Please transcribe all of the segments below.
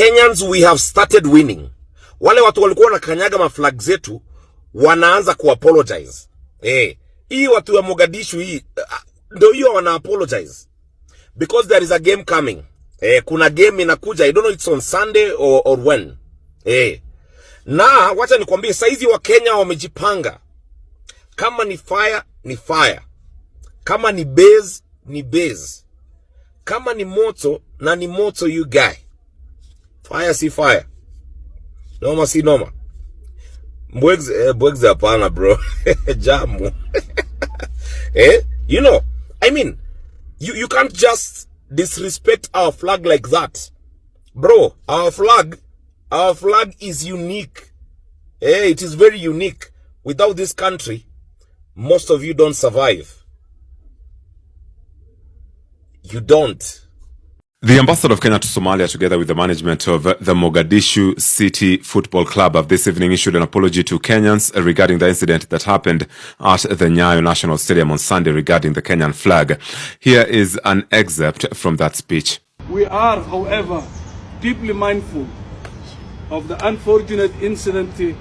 Kenyans, we have started winning. Wale watu walikuwa na kanyaga maflag zetu wanaanza kuapologize. Hii watu wa Mogadishu hii ndio hiyo wana apologize because there is a game coming. Kuna game inakuja, I don't know it's on Sunday or when. Na wacha nikwambie saizi wa Kenya wamejipanga. Kama ni fire ni fire. Kama ni base ni base. Kama ni moto na ni moto, you guy. Fire si fire. Noma si noma. Mbwegze hapana bro. Jamu. You know, I mean, you can't just disrespect our flag like that. Bro, our flag is unique. It is very unique. Without this country, most of you don't survive. You don't. The ambassador of Kenya to Somalia, together with the management of the Mogadishu City Football Club, have this evening issued an apology to Kenyans regarding the incident that happened at the Nyayo National Stadium on Sunday regarding the Kenyan flag. Here is an excerpt from that speech. We are, however, deeply mindful of the unfortunate incident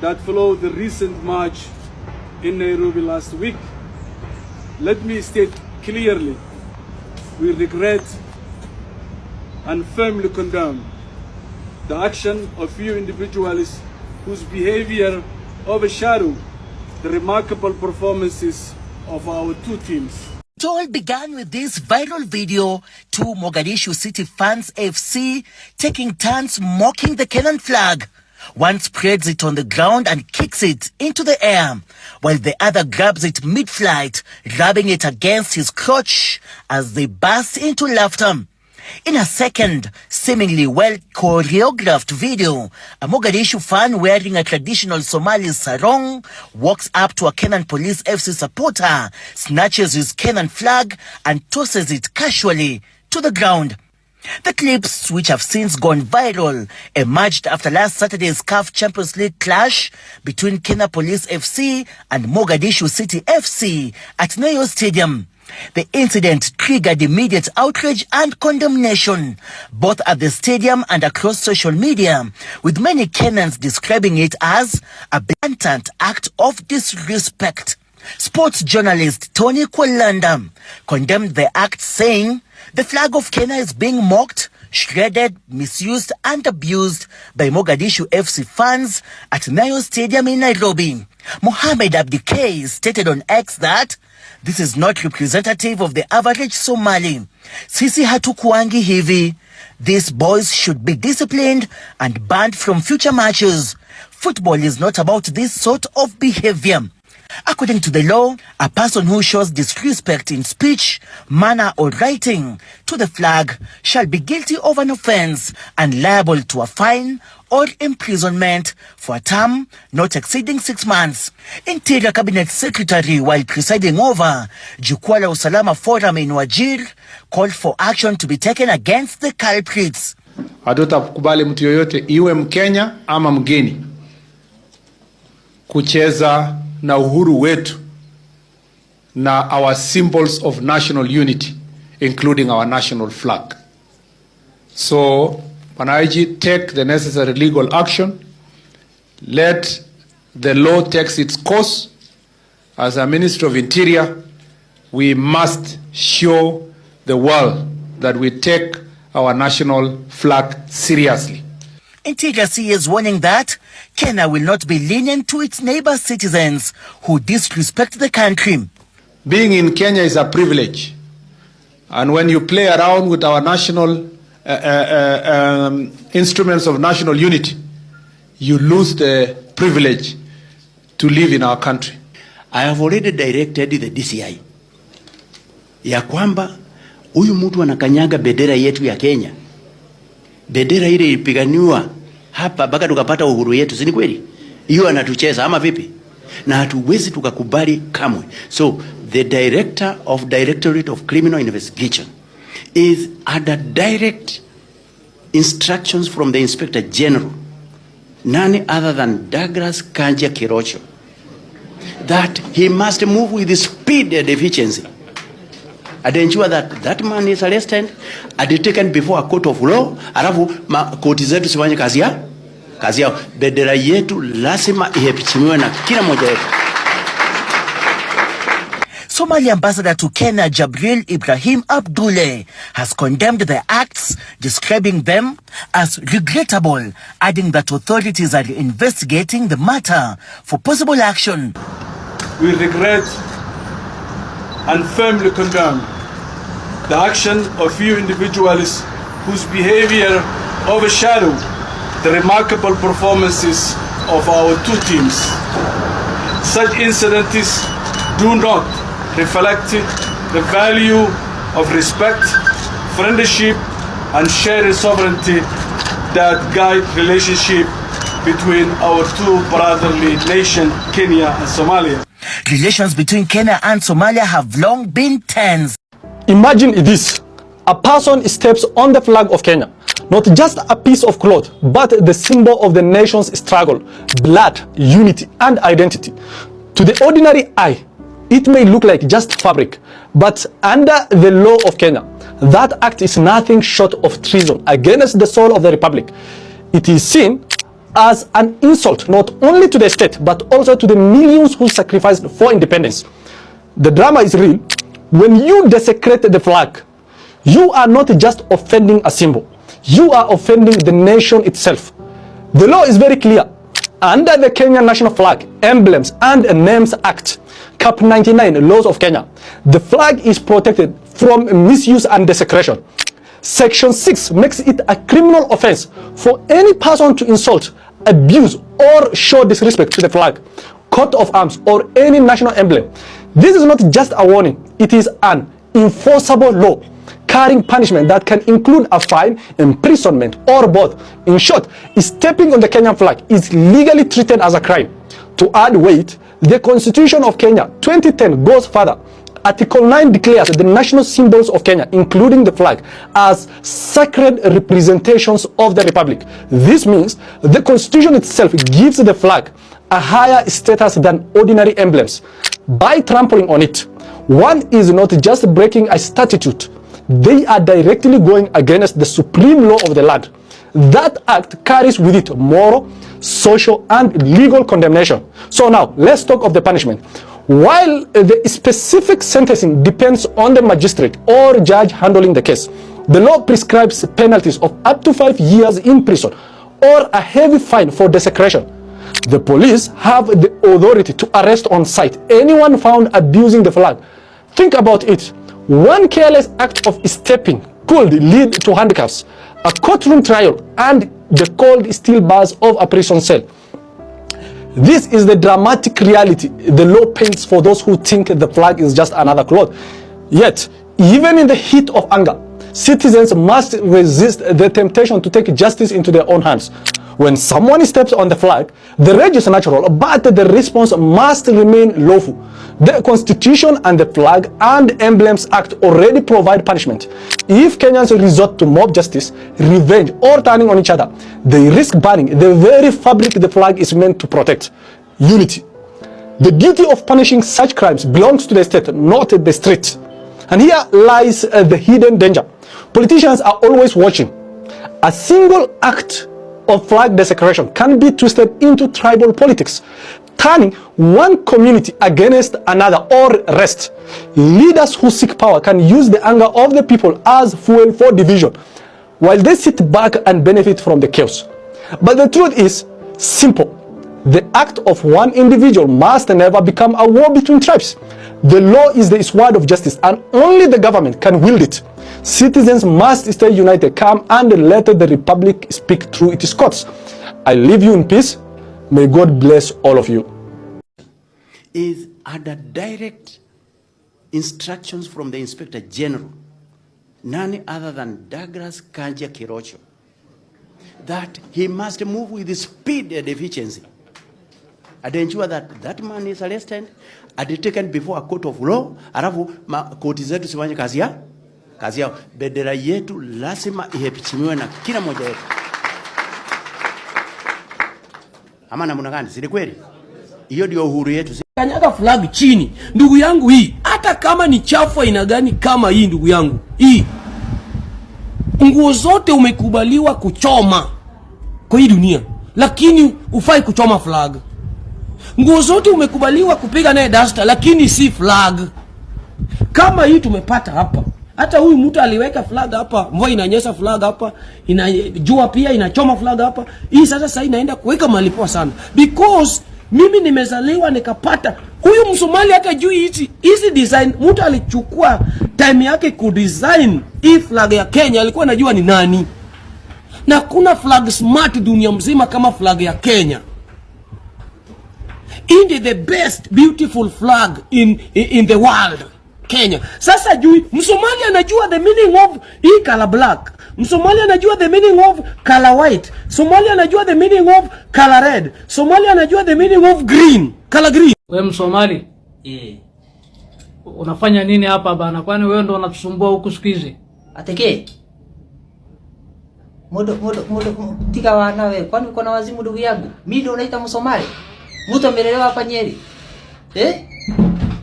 that followed the recent march in Nairobi last week. Let me state clearly, we regret and firmly condemn the action of few individuals whose behavior overshadowed the remarkable performances of our two teams. It all began with this viral video, two Mogadishu City fans FC taking turns mocking the Kenyan flag. One spreads it on the ground and kicks it into the air, while the other grabs it mid-flight, rubbing it against his crotch as they burst into laughter. In a second, seemingly well-choreographed video, a Mogadishu fan wearing a traditional Somali sarong walks up to a Kenyan Police FC supporter, snatches his Kenyan flag and tosses it casually to the ground. The clips, which have since gone viral, emerged after last Saturday's CAF Champions League clash between Kenya Police FC and Mogadishu City FC at Nyayo Stadium. The incident triggered immediate outrage and condemnation, both at the stadium and across social media, with many Kenyans describing it as a blatant act of disrespect. Sports journalist Tony Kwalanda condemned the act, saying the flag of Kenya is being mocked, shredded, misused and abused by Mogadishu FC fans at Nyayo Stadium in Nairobi. Mohammed Abdikay stated on X that this is not representative of the average Somali. Sisi hatukuangi hivi. These boys should be disciplined and banned from future matches. Football is not about this sort of behavior. According to the law, a person who shows disrespect in speech, manner or writing to the flag shall be guilty of an offense and liable to a fine or imprisonment for a term not exceeding 6 months. Interior Cabinet Secretary, while presiding over Jukwaa la Usalama Forum in Wajir, called for action to be taken against the culprits. Hatutakubali mtu yoyote iwe Mkenya ama mgeni kucheza na uhuru wetu na our symbols of national unity, including our national flag. So, Panaiji, take the necessary legal action. Let the law take its course. As a Minister of Interior, we must show the world that we take our national flag seriously. Interior is warning that Kenya will not be lenient to its neighbor citizens who disrespect the country. Being in Kenya is a privilege. And when you play around with our national instruments of national unity, you lose the privilege to live in our country. I have already directed the DCI ya kwamba huyu mtu anakanyaga bendera yetu ya Kenya. Bendera ile ilipiganiwa hapa mpaka tukapata uhuru yetu, si ni kweli? Hiyo anatucheza ama vipi? Na hatuwezi tukakubali kamwe. So the director of Directorate of Criminal Investigation is under direct instructions from the Inspector General, none other than Douglas Kanja Kirocho, that he must move with speed and efficiency and ensure that that man is arrested and taken before a court of law. Alafu koti zetu sifanye kazi yao. Bendera yetu lazima iheshimiwe na kila mmoja wetu. Somali ambassador to Kenya Jabril Ibrahim Abdullah has condemned the acts, describing them as regrettable, adding that authorities are investigating the matter for possible action. We regret and firmly condemn the action of few individuals whose behavior overshadow the remarkable performances of our two teams. Such incidents do not reflect the value of respect, friendship, and shared sovereignty that guide relationship between our two brotherly nations, Kenya and Somalia. Relations between Kenya and Somalia have long been tense. Imagine this: a person steps on the flag of Kenya, not just a piece of cloth, but the symbol of the nation's struggle, blood, unity, and identity. To the ordinary eye, it may look like just fabric, but under the law of Kenya, that act is nothing short of treason against the soul of the republic. It is seen as an insult not only to the state, but also to the millions who sacrificed for independence. The drama is real. When you desecrate the flag, you are not just offending a symbol, you are offending the nation itself. The law is very clear. Under the Kenyan national flag, emblems, and names act, Cap 99 laws of Kenya, the flag is protected from misuse and desecration. Section 6 makes it a criminal offense for any person to insult, abuse, or show disrespect to the flag, coat of arms, or any national emblem. This is not just a warning, it is an enforceable law carrying punishment that can include a fine, imprisonment, or both. In short, stepping on the Kenyan flag is legally treated as a crime. To add weight, the Constitution of Kenya 2010 goes further. Article 9 declares the national symbols of Kenya, including the flag, as sacred representations of the Republic. This means the Constitution itself gives the flag a higher status than ordinary emblems. By trampling on it, one is not just breaking a statute, they are directly going against the supreme law of the land. That act carries with it moral, social, and legal condemnation. So now, let's talk of the punishment. While the specific sentencing depends on the magistrate or judge handling the case, the law prescribes penalties of up to 5 years in prison or a heavy fine for desecration. The police have the authority to arrest on sight anyone found abusing the flag. Think about it. One careless act of stepping could lead to handcuffs, a courtroom trial, and the cold steel bars of a prison cell. This is the dramatic reality the law paints for those who think the flag is just another cloth. Yet, even in the heat of anger, citizens must resist the temptation to take justice into their own hands. When someone steps on the flag, the rage is natural, but the response must remain lawful. The Constitution and the Flag and Emblems Act already provide punishment. If Kenyans resort to mob justice, revenge, or turning on each other, they risk burning the very fabric the flag is meant to protect: unity. The duty of punishing such crimes belongs to the state, not the street. And here lies the hidden danger. Politicians are always watching. A single act of flag desecration can be twisted into tribal politics, turning one community against another or rest. Leaders who seek power can use the anger of the people as fuel for division, while they sit back and benefit from the chaos. But the truth is simple. The act of one individual must never become a war between tribes. The law is the sword of justice, and only the government can wield it. Citizens must stay united, calm, and let the republic speak through its courts. I leave you in peace. May God bless all of you. Is under direct instructions from the Inspector General, none other than Douglas Kanja Kirocho, that he must move with speed and efficiency and ensure that that man is arrested and taken before a court of law. Alafu koti zetu sifanye kazi yao. Bendera yetu lazima iheshimiwe na kila mmoja wetu. Ama namna gani? Si kweli? Hiyo ndio uhuru yetu. Kanyaga flag chini. Ndugu yangu hii hata hata kama ni chafu aina gani kama hii, ndugu yangu, hii nguo zote umekubaliwa kuchoma kwa hii dunia, lakini ufai kuchoma flag. Nguo zote umekubaliwa kupiga naye duster, lakini si flag. Kama hii tumepata hapa, hata huyu mtu aliweka flag hapa, mvua inanyesha flag hapa, jua pia inachoma flag hapa. Hii sasa inaenda kuweka mahali poa sana, because mimi nimezaliwa nikapata huyu Msomali hata juu hizi design. Mtu alichukua time yake kudesign hii flag ya Kenya, alikuwa anajua ni nani. Na kuna flag smart dunia mzima kama flag ya Kenya. Indeed the best beautiful flag in the world, Kenya. Sasa juu Msomali anajua the meaning of hii color black, Msomali anajua the meaning of color white, Somali anajua the meaning of color red, Somali anajua the meaning of green, color green. Wewe Msomali, unafanya nini hapa bana? Kwani wewe ndo unatusumbua huku siku hizi? Ateke modo tika wana wewe, kwani uko na wazimu ndugu yangu? Mimi ndo unaita Msomali? Mtu amelelewa hapa Nyeri.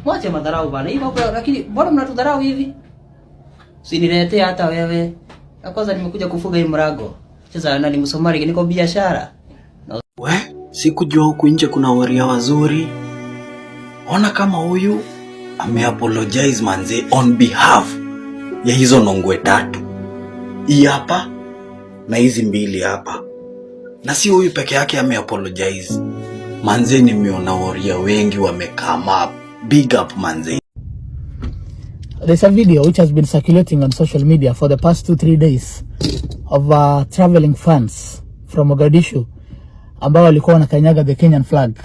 Mwache madharau bana. Hivi hapo, lakini mbona mnatudharau hivi? Usiniletee hata wewe. Na kwanza nimekuja kufuga hii mrago. Sasa nani Msomali, niko biashara. Sikujua huku nje kuna waria wazuri. Ona kama huyu ameapologize manze on behalf ya hizo nongwe 3. Hii hapa na hizi 2 hapa. Na si huyu peke yake ameapologize. Manze nimeona waria wengi wamecome up. Big up manze. There's a video which has been circulating on social media for the past 2-3 days of traveling fans from Mogadishu ambao walikuwa wanakanyaga the Kenyan flag.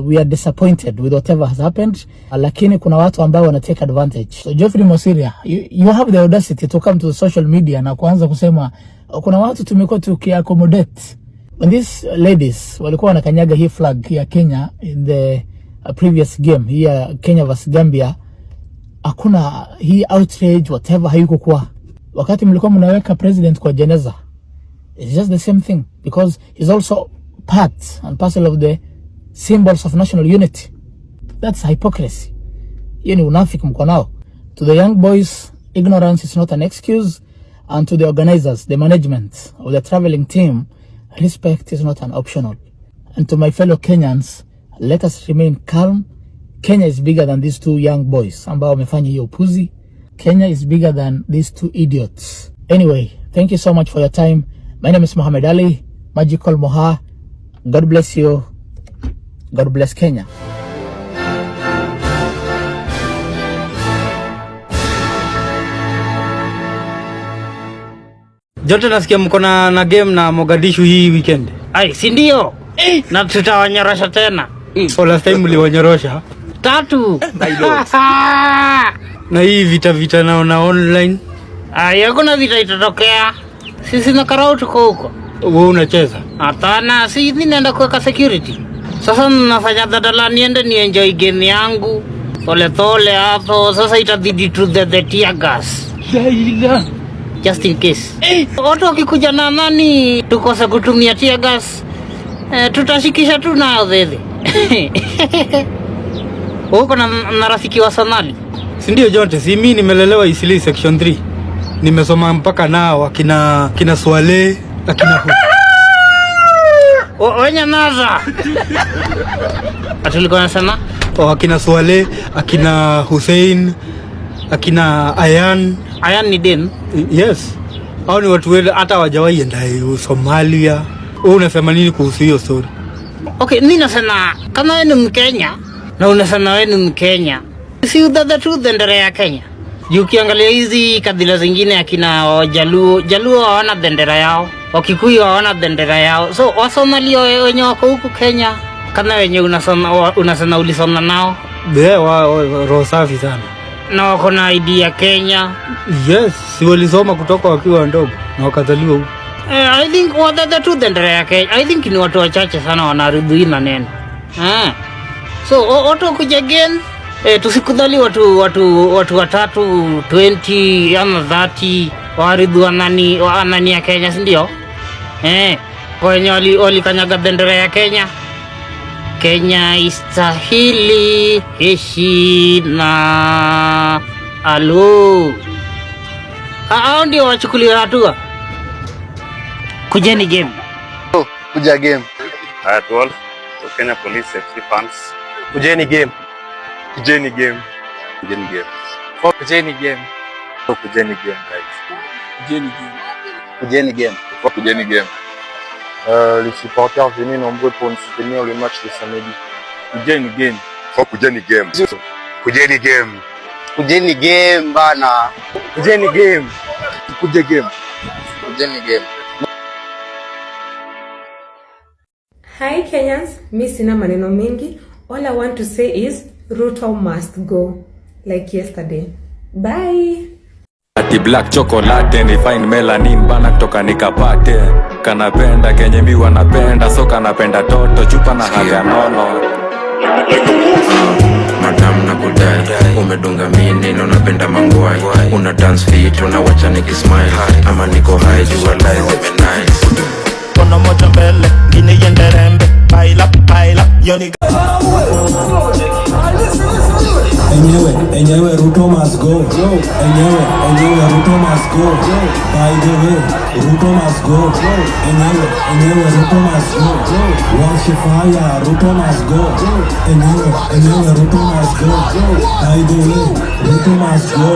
We are disappointed with whatever has happened, lakini kuna watu ambao wana take advantage. So Geoffrey Mosiria, you have the audacity to come to the social media na kuanza kusema kuna watu tumekuwa tukiaccommodate. When these ladies walikuwa wanakanyaga hii flag ya Kenya in the previous game here, Kenya vs Gambia, hakuna hii outrage whatever hayuko kwa. Wakati mlikuwa mnaweka president kwa jeneza, it's just the same thing, because he's also part and parcel of the symbols of national unity. That's hypocrisy. Hiyo ni unafiki mko nao. To the young boys, ignorance is not an excuse, and to the organizers, the management of the traveling team, respect is not an optional. And to my fellow Kenyans, let us remain calm. Kenya is bigger than these 2 young boys ambao wamefanya hiyo upuzi. Kenya is bigger than these 2 idiots. Anyway, thank you so much for your time. My name is Muhammad Ali, Magical Moha. God bless you. God bless Kenya. Jote nasikia mko na game na Mogadishu hii weekend. Ai, si ndio? Na tutawanyorosha tena. Last time mliwanyorosha 3. Na hii vita naona online. Hakuna vita itatokea. Sisi na karau tuko huko. Wewe unacheza? Hapana, si ninaenda kuweka security. Sasa nafanya dadala niende ni enjoy game yangu. Tole hapo. Sasa itabidi to the tear gas. Shaila. Just in case. Watu wakikuja na nani tukose kutumia tear gas. Tutashikisha tu nayo dhede. Uko na rafiki wa Somali? Si ndio Jonte, si mimi nimelelewa Isili section 3. Nimesoma mpaka nao kina Swale, akina Wenye naza. Atulikuwa nasema akina Swale, akina Hussein, akina Ayan ni den? Yes. Hao ni watu wale hata hawajawahi enda Somalia. Wewe unasema nini kuhusu hiyo story? Okay, mimi nasema kama wewe ni Mkenya na unasema wewe ni Mkenya, si udada tu bendera ya Kenya. Ukiangalia hizi kabila zingine akina Jaluo hawana bendera yao, Wakikuyu hawana bendera yao. So Wasomali wenye wako huku Kenya, kama wenye unasema ulisoma nao, roho safi sana. Na wako na ID ya Kenya. Yes, si walisoma kutoka wakiwa wadogo na wakazaliwa huko. I think wadada tu bendera ya Kenya. I think ni watu wachache sana wanaribu hii maneno. So watu kuja Genz, tusikudhali watu 3, 20 ama 30 waribu wanani ya Kenya, si ndio? Wenye walikanyaga bendera ya Kenya. Kenya istahili heshima. Alo. Hao ndio wachukuliwa hatua. Kujeni game. Kuja game. At all, so Kenya Police FC fans. Kujeni game. Kujeni game. Kujeni game. Kujeni game. Kujeni game, guys. Kujeni game. Kujeni game. Kujeni game. Les supporters venus nombreux pour nous soutenir le match de samedi. Kujeni game. Kujeni game. Kujeni game. Kujeni game bana. Kujeni game. Kujeni game. Kujeni game. Hi Kenyans, mi sina maneno mengi. All I want to say is Ruto must go like yesterday. Bye. Ati black chocolate ni fine melanin bana kutoka nikapate. Kanapenda kenye mi wanapenda, so kanapenda toto chupa na haga nono. Madam na kudai umedunga mini na unapenda mangwai. Una dance fit unawacha nikismile ama niko high jua lies nice. Kono moja mbele ngine yende rembe paila yoni Enyewe Ruto must go. Enyewe Ruto must go. By the way, Ruto must go. Enyewe Ruto must go. Wash fire, Ruto must go. Enyewe Ruto must go. By the way, Ruto must go.